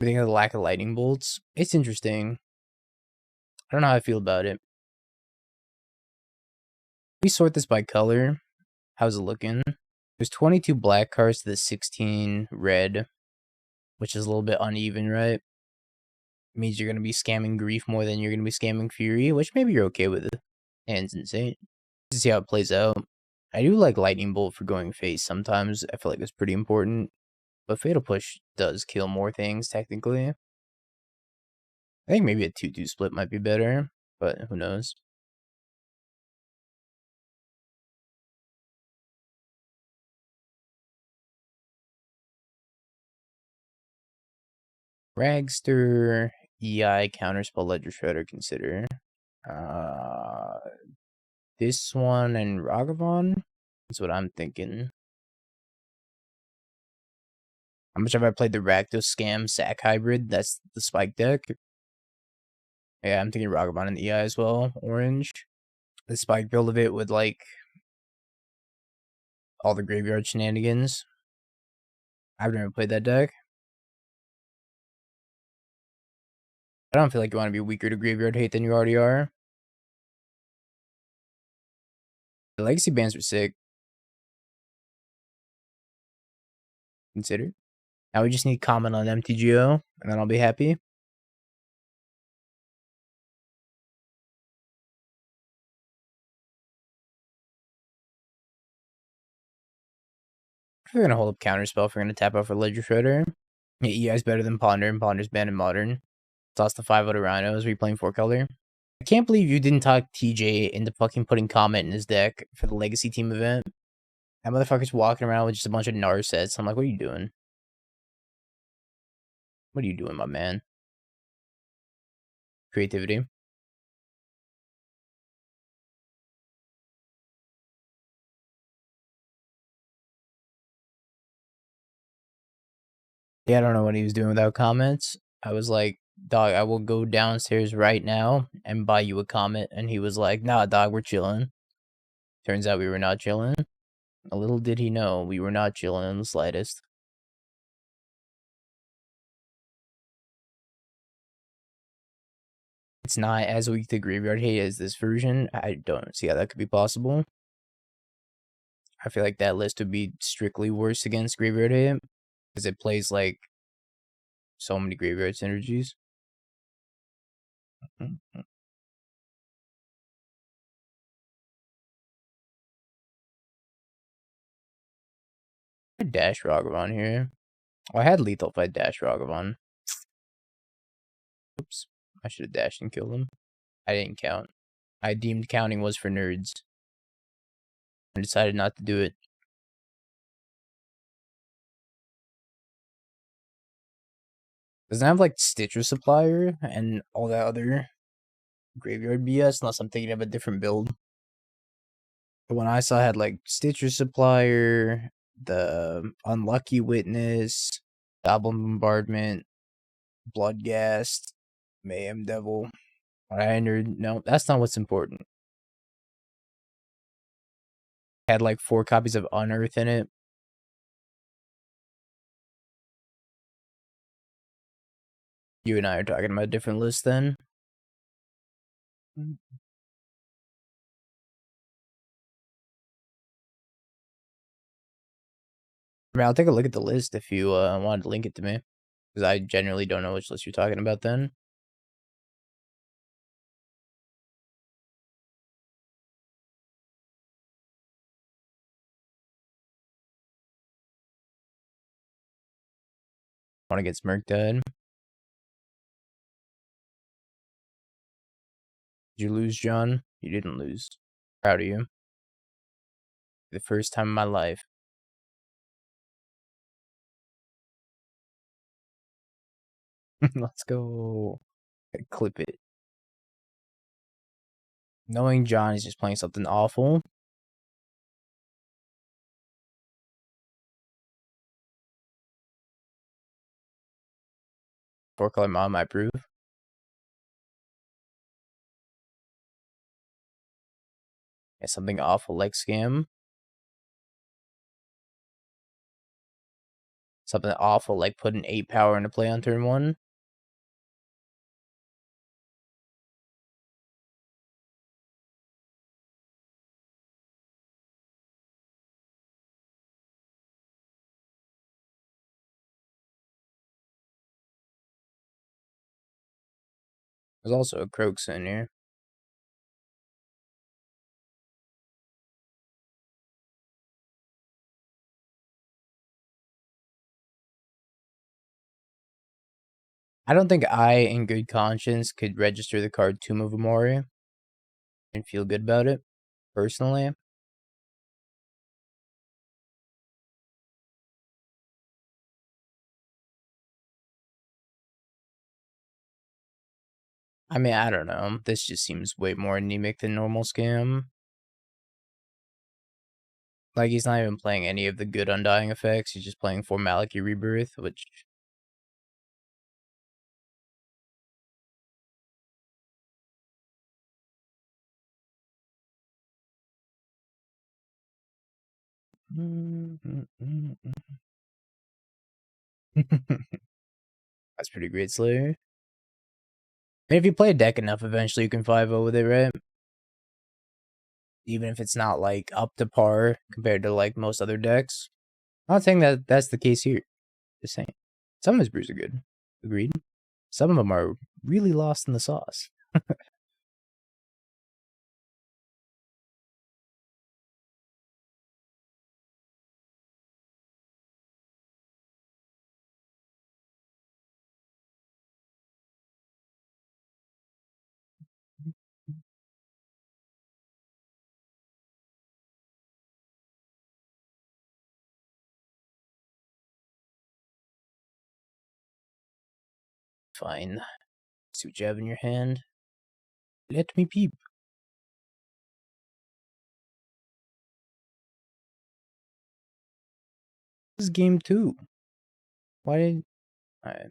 I think of the lack of lightning bolts. It's interesting. I don't know how I feel about it. We sort this by color. How's it looking? There's 22 black cards to the 16 red, which is a little bit uneven, right? Means you're going to be scamming Grief more than you're going to be scamming Fury, which maybe you're okay with it. And it's insane. To see how it plays out. I do like Lightning Bolt for going face sometimes. I feel like it's pretty important. But Fatal Push does kill more things, technically. I think maybe a 2-2 split might be better, but who knows. Ragster, EI, Counterspell, Ledger Shredder, consider. This one and Ragavan? That's what I'm thinking. How much have I played the Rakdos Scam Sack Hybrid? That's the Spike deck. Yeah, I'm thinking Ragavan and EI as well. Orange. The Spike build of it with, like, all the graveyard shenanigans. I've never played that deck. I don't feel like you want to be weaker to graveyard hate than you already are. The Legacy bans were sick. Consider. Now we just need comment on MTGO, and then I'll be happy. If we're gonna hold up Counterspell, if we're gonna tap out for Ledger Shredder. Yeah, EI's better than Ponder, and Ponder's banned in Modern. Toss the 5 out of Rhinos, replaying 4-color. I can't believe you didn't talk TJ into fucking putting comment in his deck for the Legacy Team event. That motherfucker's walking around with just a bunch of Nar sets. I'm like, what are you doing? What are you doing, my man? Creativity. Yeah, I don't know what he was doing without comments. I was like, dog, I will go downstairs right now and buy you a comment. And he was like, nah, dog, we're chilling. Turns out we were not chilling. A little did he know we were not chilling in the slightest. It's not as weak to graveyard hate as this version. I don't see how that could be possible. I feel like that list would be strictly worse against graveyard hate because it plays like so many graveyard synergies. I dash Ragavan here. Oh, I had lethal if I dash Ragavan. Oops. I should have dashed and killed him. I didn't count. I deemed counting was for nerds. I decided not to do it. Doesn't have like Stitcher Supplier and all that other graveyard BS unless I'm thinking of a different build. But when I saw I had like Stitcher Supplier, the Unlucky Witness, Goblin Bombardment, Bloodghast, Mayhem Devil. I entered. No, that's not what's important. Had like 4 copies of Unearth in it. You and I are talking about a different list then. I mean, I'll take a look at the list if you wanted to link it to me. Because I generally don't know which list you're talking about then. Want to get smirked at? Did you lose, John? You didn't lose. Proud of you. For the first time in my life. Let's go. Clip it. Knowing John is just playing something awful. Four-color mom, I approve. Yeah, something awful like scam. something awful like putting 8 power into play on turn 1. There's also a Croaks in here. I don't think I, in good conscience, could register the card Tomb of Amori and feel good about it, personally. I mean, I don't know. This just seems way more anemic than normal Scam. Like, he's not even playing any of the good Undying effects. He's just playing for Malakir Rebirth, which... That's pretty great, Slayer. And if you play a deck enough, eventually you can 5-0 with it, right? Even if it's not, like, up to par compared to, like, most other decks. I'm not saying that that's the case here. Just saying. Some of his brews are good. Agreed. Some of them are really lost in the sauce. Fine. See what you have in your hand. Let me peep. This is game 2. Why did... Alright.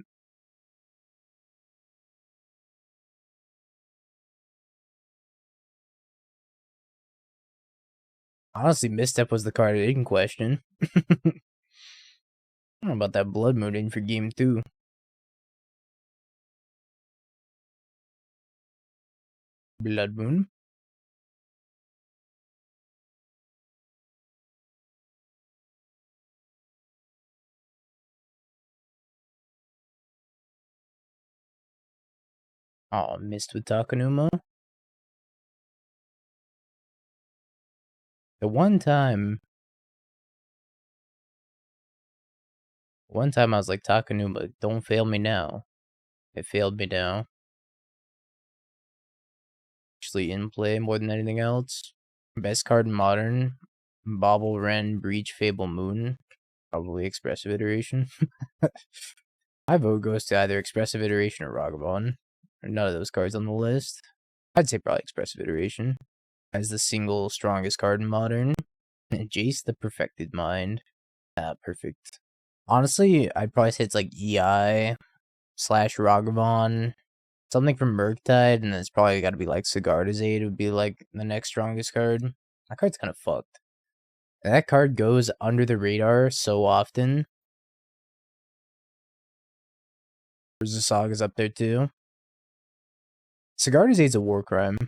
Honestly, Misstep was the card in question. I don't know about that Blood Moon in for game 2. Blood Moon? Oh, missed with Takenuma. The one time I was like, Takenuma, don't fail me now. It failed me now. Actually in play more than anything else. Best card in Modern. Bobble, Ren, Breach, Fable, Moon. Probably Expressive Iteration. My vote goes to either Expressive Iteration or Ragavan. None of those cards on the list. I'd say probably Expressive Iteration as the single strongest card in Modern. And Jace the Perfected Mind. Perfect. Honestly, I'd probably say it's like EI / Ragavan. Something from Murktide, and then it's probably got to be like Sigardizade would be like the next strongest card. That card's kind of fucked. And that card goes under the radar so often. There's the Saga's up there too. Sigardizade's a war crime.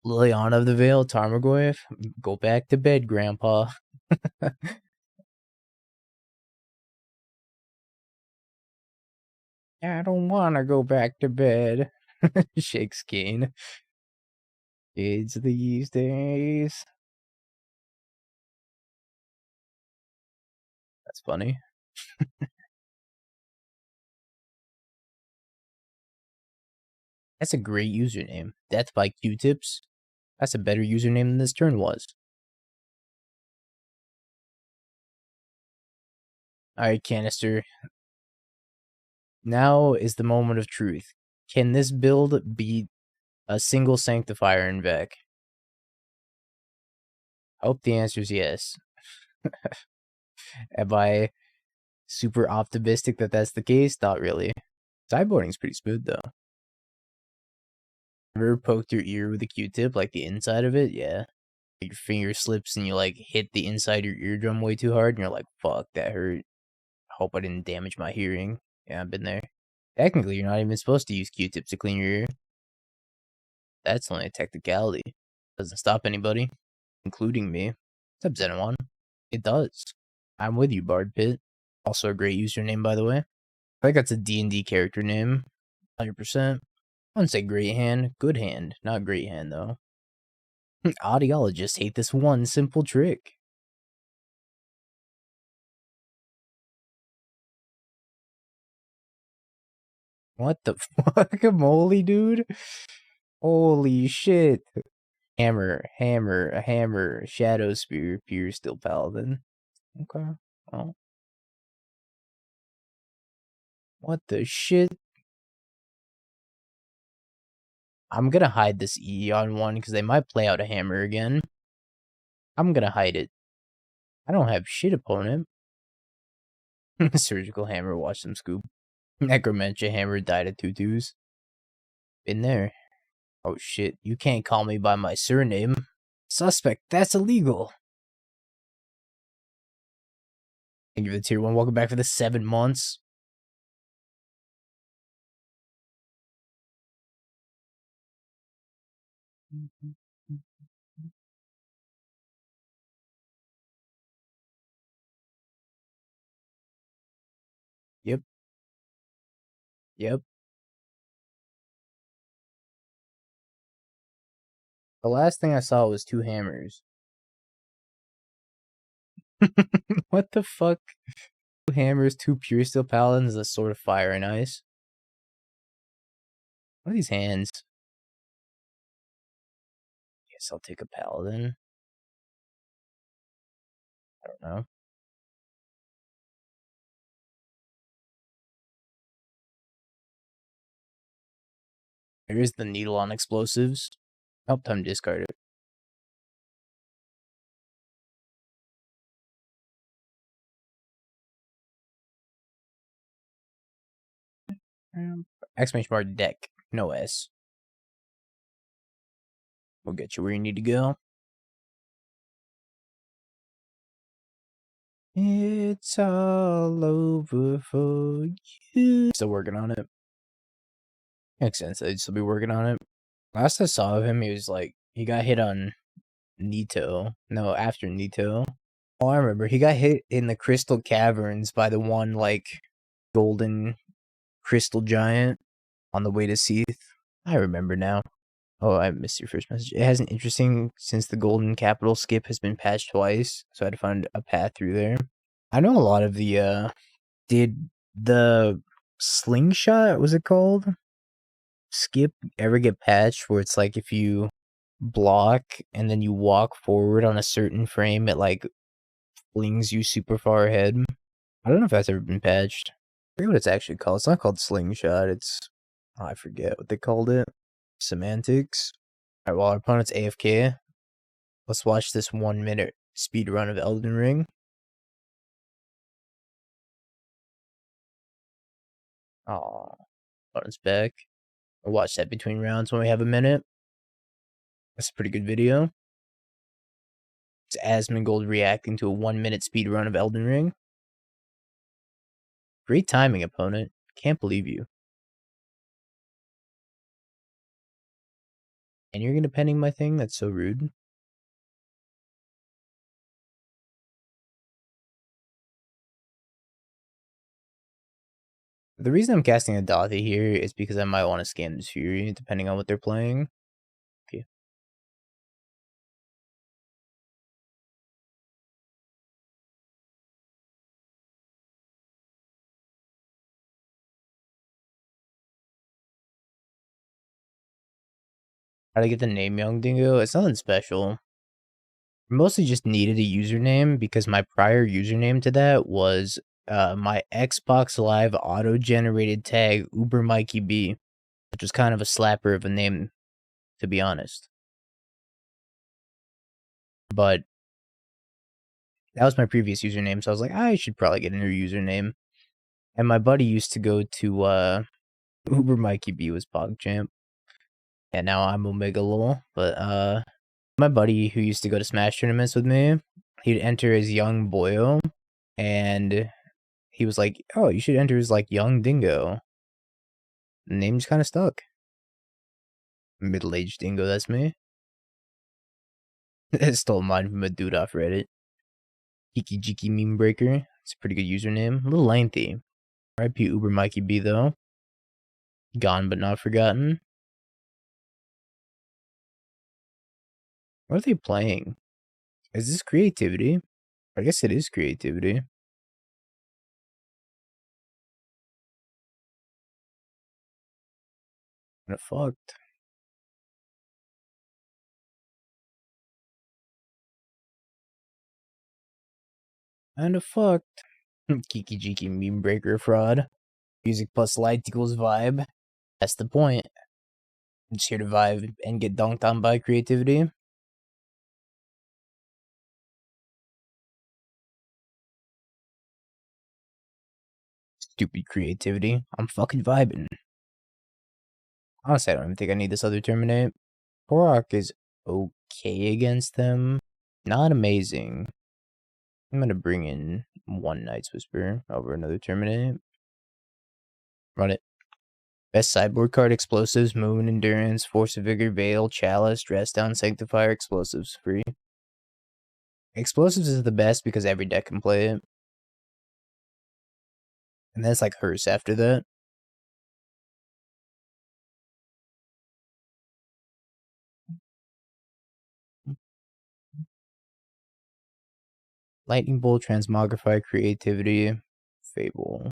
Liliana of the Veil, Tarmogoyf, go back to bed, Grandpa. I don't want to go back to bed. Shakes Kane. Kids these days. That's funny. That's a great username. Death by Q-Tips. That's a better username than this turn was. Alright, Kanister. Now is the moment of truth. Can this build beat a single Sanctifier in Vec? I hope the answer is yes. Am I super optimistic that that's the case? Not really. Sideboarding's pretty smooth, though. Ever poked your ear with a Q-tip, like the inside of it? Yeah. Your finger slips and you like hit the inside of your eardrum way too hard and you're like, fuck, that hurt. I hope I didn't damage my hearing. Yeah, I've been there. Technically, you're not even supposed to use Q-tips to clean your ear. That's only a technicality. Doesn't stop anybody, including me. What's up, Zenone? It does. I'm with you, Bard Pit. Also a great username, by the way. I think that's a D&D character name. 100%. I wouldn't say great hand. Good hand. Not great hand, though. Audiologists hate this one simple trick. What the fuck, moly, dude? Holy shit. Hammer, hammer, hammer, shadow spear, pure steel paladin. Okay. Oh. What the shit? I'm gonna hide this E on one because they might play out a hammer again. I'm gonna hide it. I don't have shit, opponent. Surgical hammer, watch them scoop. Necromancer hammer died at 2/2s. Been there. Oh shit, you can't call me by my surname. Suspect, that's illegal. Thank you for the tier 1. Welcome back for the 7 months. Yep. Yep. The last thing I saw was 2 hammers. What the fuck? 2 hammers, 2 pure steel paladins, a sword of fire and ice. What are these hands? Guess I'll take a paladin. I don't know. There is the needle on explosives. Help time discard it. Exclamation mark deck. No S. We'll get you where you need to go. It's all over for you. Still working on it. Makes sense. I'd still be working on it. Last I saw of him, he was like, he got hit on Nito. No, after Nito. Oh, I remember. He got hit in the Crystal Caverns by the one, like, golden crystal giant on the way to Seath. I remember now. Oh, I missed your first message. It has an interesting, since the golden capital skip has been patched twice, so I had to find a path through there. I know a lot of the, did the slingshot, was it called? Skip ever get patched where it's like if you block and then you walk forward on a certain frame, it like flings you super far ahead? I don't know if that's ever been patched. I forget what it's actually called. It's not called slingshot. It's, oh, I forget what they called it. Semantics. Alright, while our opponent's AFK, let's watch this 1 minute speed run of Elden Ring. Aw, opponent's back. I'll watch that between rounds when we have a minute. That's a pretty good video. It's Asmongold reacting to a 1 minute speed run of Elden Ring. Great timing, opponent. Can't believe you. And you're gonna pending my thing? That's so rude. The reason I'm casting a Dauthi here is because I might want to scam this Fury, depending on what they're playing. Okay. How to get the name Young Dingo? It's nothing special. I mostly just needed a username because my prior username to that was my Xbox Live auto-generated tag Uber Mikey B, which was kind of a slapper of a name, to be honest. But that was my previous username, so I was like, I should probably get a new username. And my buddy used to go to Uber Mikey B was PogChamp. Yeah, now I'm Omega Lol, but my buddy who used to go to Smash tournaments with me, he'd enter as young Boyo, and he was like, "Oh, you should enter as like young Dingo." The name just kind of stuck. Middle-aged Dingo, that's me. I stole mine from a dude off Reddit. Kiki Jiki Meme Breaker. It's a pretty good username. A little lengthy. RIP Uber Mikey B though. Gone but not forgotten. What are they playing? Is this creativity? I guess it is creativity. Kinda fucked. Kinda fucked. Kiki Jiki Meme Breaker fraud. Music plus light equals vibe. That's the point. I'm just here to vibe and get dunked on by creativity. Stupid creativity. I'm fucking vibing. Honestly, I don't even think I need this other Terminate. Tourach is okay against them. Not amazing. I'm gonna bring in one Night's Whisper over another Terminate. Run it. Best sideboard card: Explosives, Moon, Endurance, Force of Vigor, Veil, Chalice, Dress Down, Sanctifier, Explosives. Free. Explosives is the best because every deck can play it. And that's like Hearse after that. Lightning Bolt, Transmogrify, Creativity, Fable.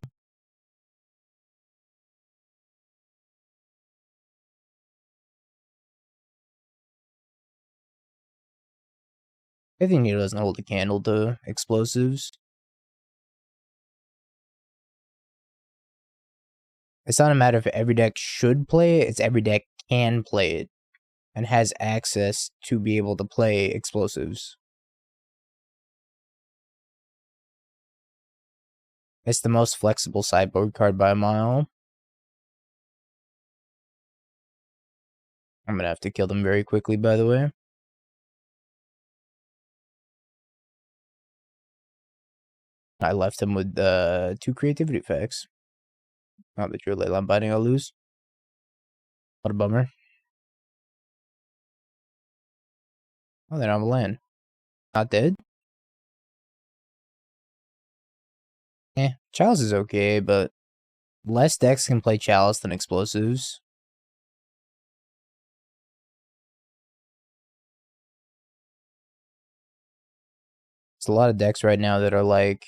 I think he doesn't hold a candle to Explosives. It's not a matter of every deck should play it, it's every deck can play it and has access to be able to play Explosives. It's the most flexible sideboard card by a mile. I'm gonna have to kill them very quickly, by the way. I left him with 2 creativity effects. Not that you're Leyline Binding, I'll lose. What a bummer. Oh, then I'm a land. Not dead? Chalice is okay, but less decks can play Chalice than Explosives. There's a lot of decks right now that are like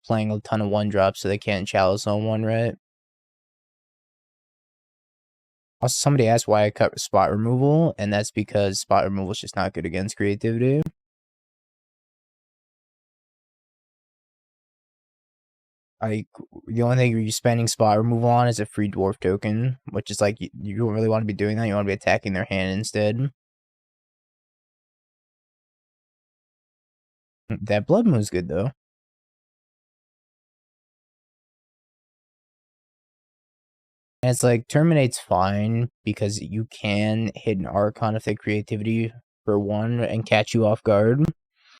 playing a ton of 1-drops so they can't Chalice on one, right? Also, somebody asked why I cut spot removal, and that's because spot removal is just not good against creativity. The only thing you're spending spot removal on is a free dwarf token, which is like, you don't really want to be doing that. You want to be attacking their hand instead. That Blood Moon's good, though. And it's like, Terminate's fine, because you can hit an Archon if they creativity for 1 and catch you off guard.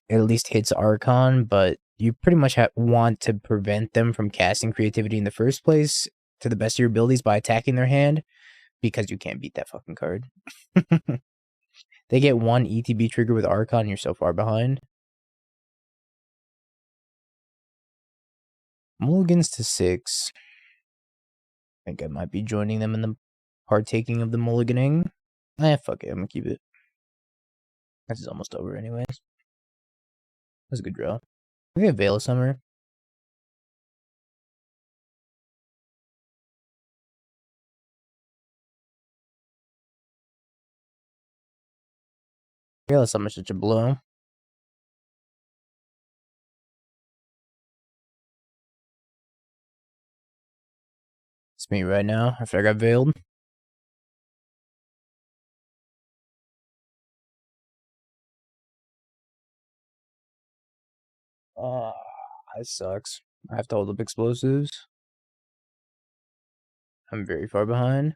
It at least hits Archon, but you pretty much want to prevent them from casting creativity in the first place to the best of your abilities by attacking their hand, because you can't beat that fucking card. They get 1 ETB trigger with Archon, and you're so far behind. Mulligans to 6. I think I might be joining them in the partaking of the mulliganing. Fuck it, I'm gonna keep it. This is almost over anyways. That's a good draw. We have Veil of Summer. Veil of Summer's such a blow. It's me right now, after I got veiled. That sucks. I have to hold up explosives. I'm very far behind.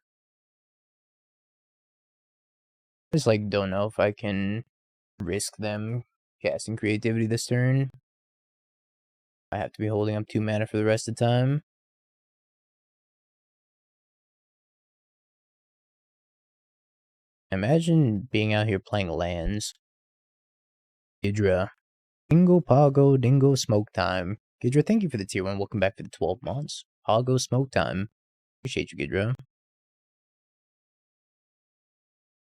Just like don't know if I can risk them casting creativity this turn. I have to be holding up 2 mana for the rest of the time. Imagine being out here playing lands. Gidra. Dingo Pago Dingo Smoke Time. Gidra, thank you for the tier 1. Welcome back for the 12 months. Pago Smoke Time. Appreciate you, Gidra.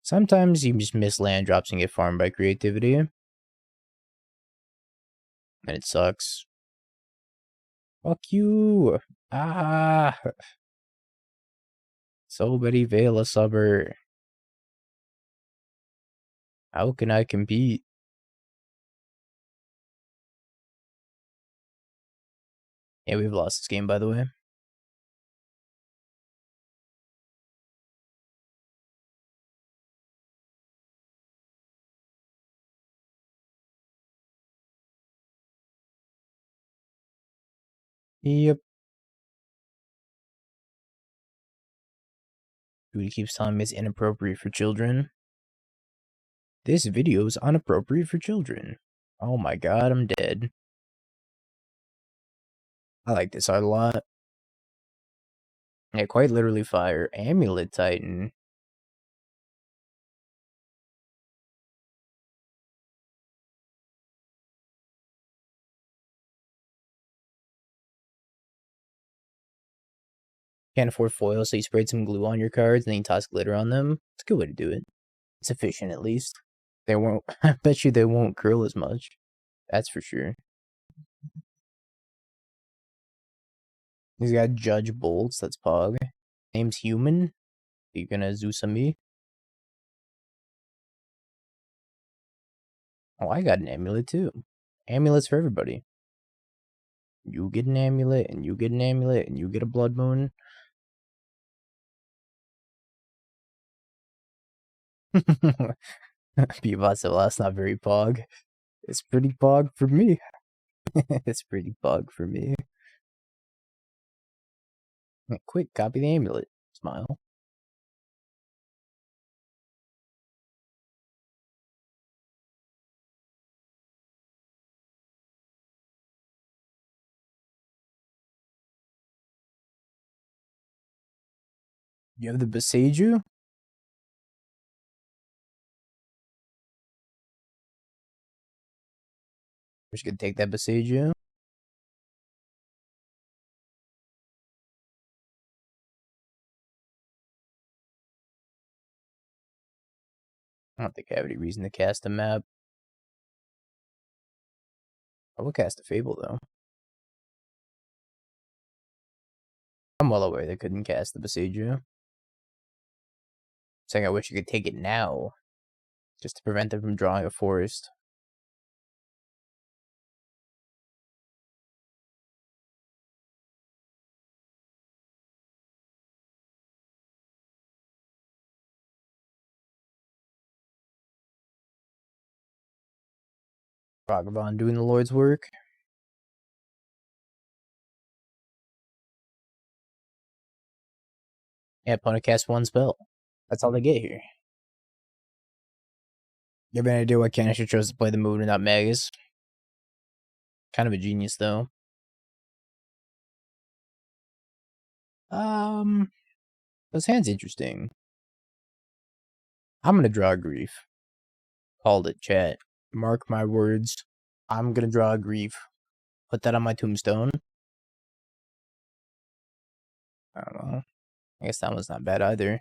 Sometimes you just miss land drops and get farmed by creativity. And it sucks. Fuck you. Ah. So many Vela Subber. How can I compete? Yeah, we've lost this game, by the way. Yep. Dude, he keeps telling me it's inappropriate for children. This video is inappropriate for children. Oh my god, I'm dead. I like this art a lot. Yeah, quite literally fire. Amulet Titan. Can't afford foil, so you sprayed some glue on your cards and then you toss glitter on them. It's a good way to do it. It's efficient, at least. They won't. I bet you they won't curl as much. That's for sure. He's got Judge Bolts. That's Pog. Name's Human. Are you gonna Zeus on me? Oh, I got an amulet too. Amulets for everybody. You get an amulet, and you get an amulet, and you get a blood moon. Pivot said, well, that's not very Pog. It's pretty Pog for me. It's pretty Pog for me. Quick, copy the amulet. Smile. You have the Beseiju? We're just gonna take that Beseiju. I don't think I have any reason to cast a map. I will cast a Fable, though. I'm well aware they couldn't cast the Beseiju. Saying I wish you could take it now, just to prevent them from drawing a forest. Ragavan doing the Lord's work. Yeah, opponent casts 1 spell. That's all they get here. You have any idea why Kanister chose to play the Moon and not Magus? Kind of a genius, though. This hand's interesting. I'm gonna draw Grief. Called it, chat. Mark my words. I'm gonna draw Grief. Put that on my tombstone. I don't know. I guess that one's not bad either.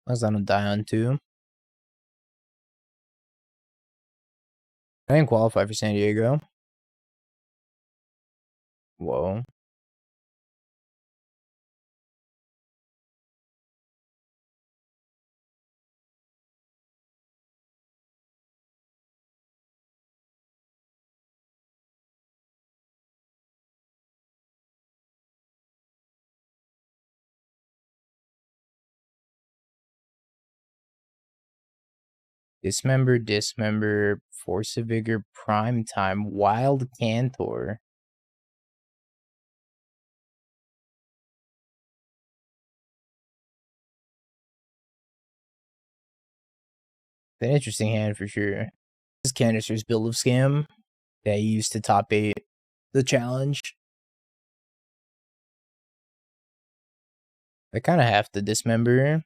As long as I don't die on 2. I didn't qualify for San Diego. Whoa. Dismember, Force of Vigor, Prime Time, Wild Cantor. an interesting hand for sure. This is Kanister's Build of Scam that he used to top 8 the challenge. I kind of have to dismember.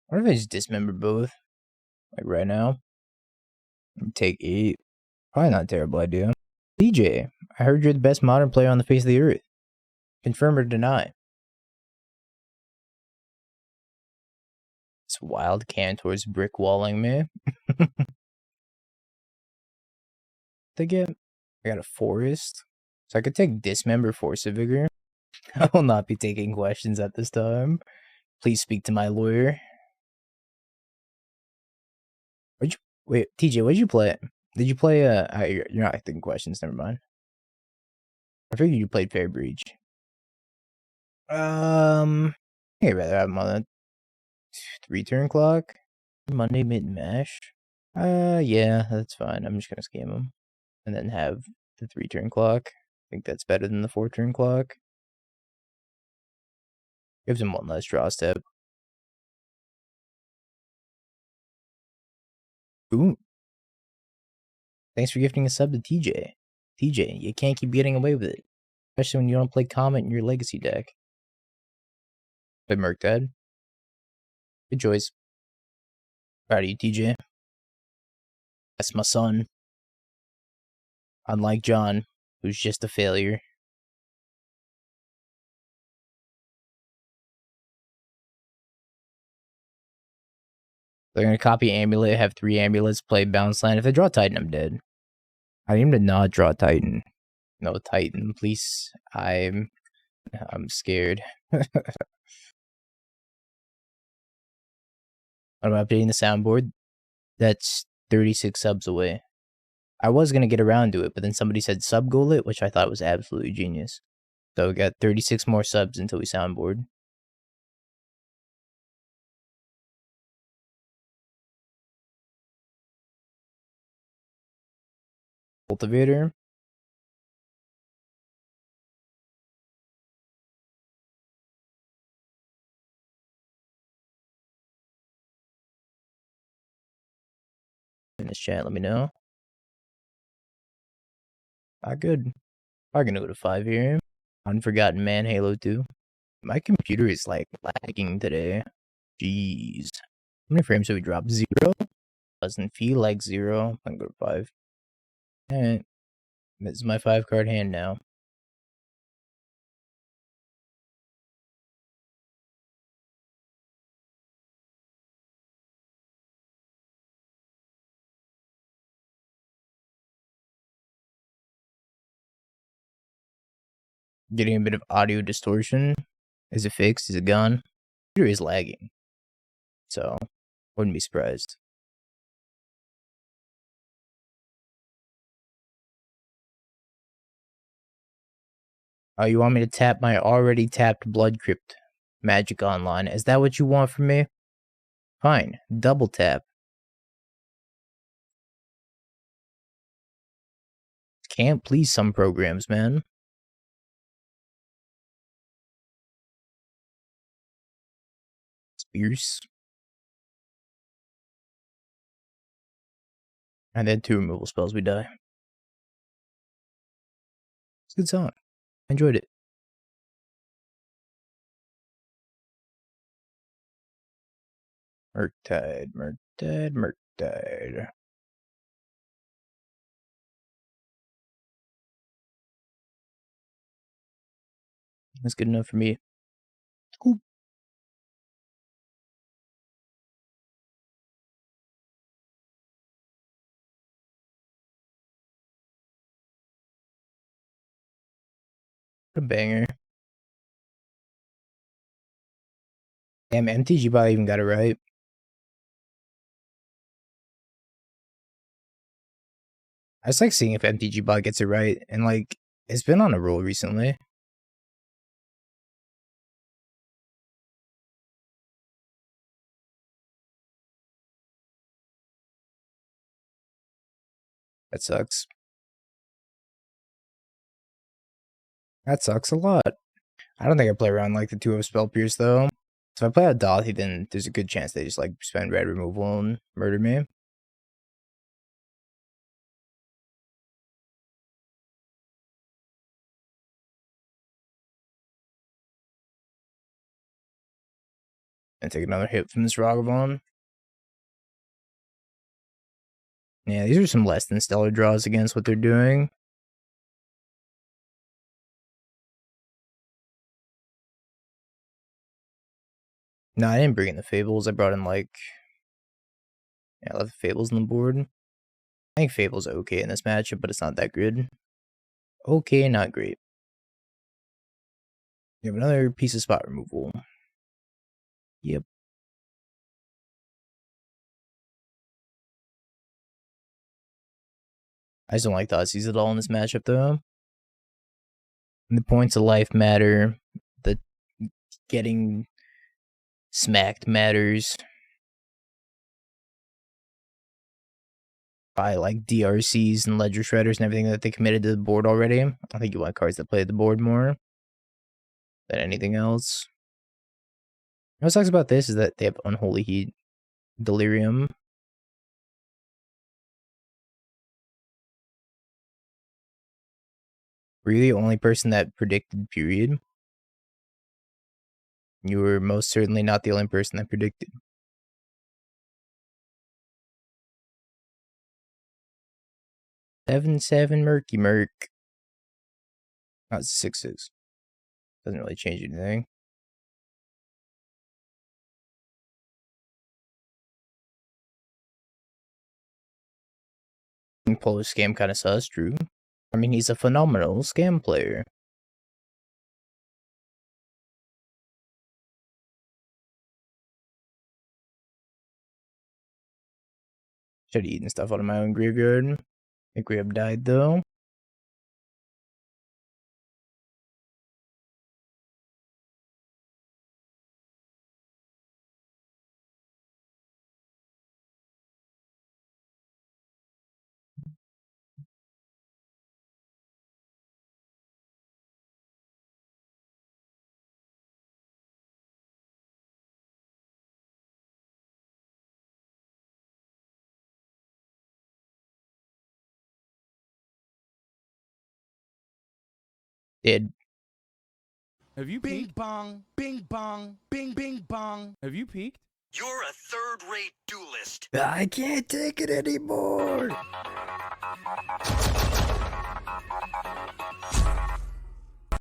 What if I just dismember both? Like right now? Take 8. Probably not a terrible idea. DJ, I heard you're the best modern player on the face of the earth. Confirm or deny? This wild Cantor's brick walling me. I got a forest. So I could take Dismember Force of Vigor. I will not be taking questions at this time. Please speak to my lawyer. Wait, TJ, what did you play? Did you play you're not taking questions, never mind. I figured you played Fair Breach. I'd rather have him on a 3-turn clock. Monday mid-mash. Yeah, that's fine. I'm just gonna scam him. And then have the 3-turn clock. I think that's better than the 4-turn clock. Gives him one less draw step. Ooh. Thanks for gifting a sub to TJ. TJ, you can't keep getting away with it. Especially when you don't play Comet in your legacy deck. Play Murktide. Good choice. Proud of you, TJ. That's my son. Unlike John, who's just a failure. They're gonna copy Amulet, have 3 Amulets, play Bounce Land. If they draw Titan, I'm dead. I need him to not draw Titan. No Titan, please. I'm scared. I'm updating the soundboard. That's 36 subs away. I was gonna get around to it, but then somebody said sub goal it, which I thought was absolutely genius. So we got 36 more subs until we soundboard. Cultivator. In this chat, let me know. Not good. Probably gonna go to 5 here. Unforgotten Man, Halo 2. My computer is like lagging today. Jeez. How many frames did we drop? 0? Doesn't feel like 0. I'm gonna go to 5. Alright. This is my 5-card hand now. Getting a bit of audio distortion. Is it fixed? Is it gone? Computer is lagging. So, wouldn't be surprised. Oh, you want me to tap my already tapped Blood Crypt Magic Online? Is that what you want from me? Fine. Double tap. Can't please some programs, man. Spears. And then 2 removal spells, we die. It's a good song. I enjoyed it. Murktide, Murktide, Murktide. That's good enough for me. Cool. A banger. Damn, MTG Bot even got it right. I just like seeing if MTG Bot gets it right. And like, it's been on a roll recently. That sucks. That sucks a lot. I don't think I play around like the 2 of Spell Pierce though. So if I play out Dauthi, then there's a good chance they just like spend red removal and murder me. And take another hit from this Ragavan. Yeah, these are some less than stellar draws against what they're doing. No, I didn't bring in the Fables. I brought in like... Yeah, I left the Fables on the board. I think Fable's okay in this matchup, but it's not that good. Okay, not great. You have another piece of spot removal. Yep. I just don't like Thoughtseize at all in this matchup, though. And the points of life matter. The getting smacked matters. By like DRCs and Ledger Shredders and everything that they committed to the board already. I think you want cards that play the board more than anything else. What sucks about this is that they have Unholy Heat, Delirium. Were you the only person that predicted period? You were most certainly not the only person that predicted. Seven Murky Murk. Not 6/6. Doesn't really change anything. Polish Scam kind of sus, true. I mean, he's a phenomenal scam player. Should have eaten stuff out of my own graveyard. I think we have died though. Did. Have you Bing peeked? bong, bing bong, bing bing bong. Have you peeked? You're a third-rate duelist. I can't take it anymore.